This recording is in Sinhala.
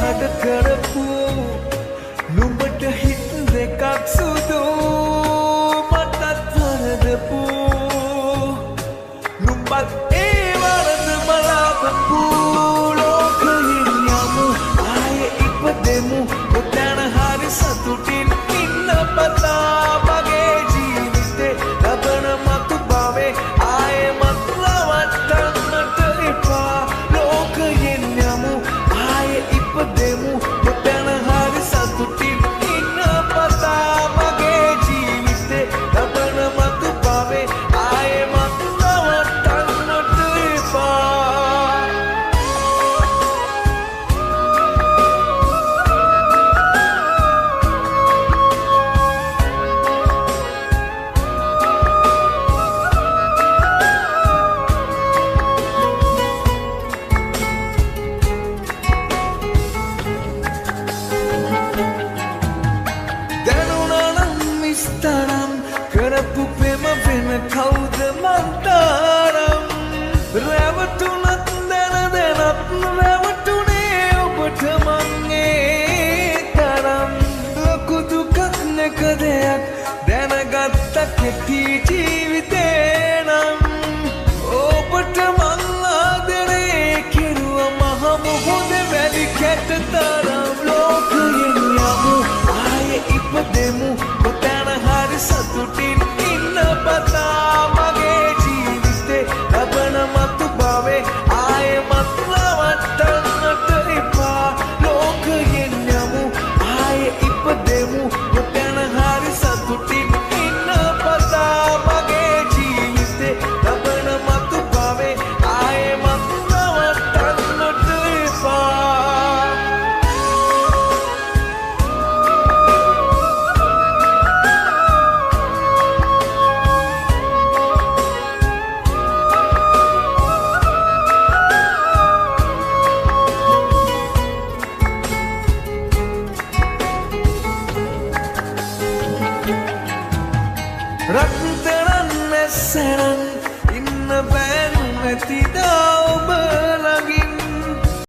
හද කරපු නුඹට හිත් දෙකක් සුදු මටත් වරදපු නුඹත් ඒ වරද බලාපපු ලෝකයෙන් යමු ආයේ ඉපදෙමු ඔතන හරි සතුටින් ඉන්න පතා මගේ ජීවිතේ ලබන මතු භවයේ ආයේ මත් රවට්ටන්නට එපා ලෝකයෙන් යමු ආයේ ඉපදෙමු ඔතන හරි සතුටින් ඉන්න පතා මගේ ජීවිතේ ලබන මතු භවයේ ආයේ මත් රවට්ටන්නට එපා විස්තරම් කරපු පෙම වෙන කවුද මන්තරම් රැවටුනත් දැන දැනත් රැවටුනේ ඔබට මංගේ තරම් ලොකු දුකක් නැක දෙයක් දැනගත්ත කෙටි ජීවිතේ නම් ඔබට මං ආදරේ කෙරුව මහ මොහොත වැඩි කැට තරම් ලෝකයෙන් යමු ආයේ ඉපදෙමු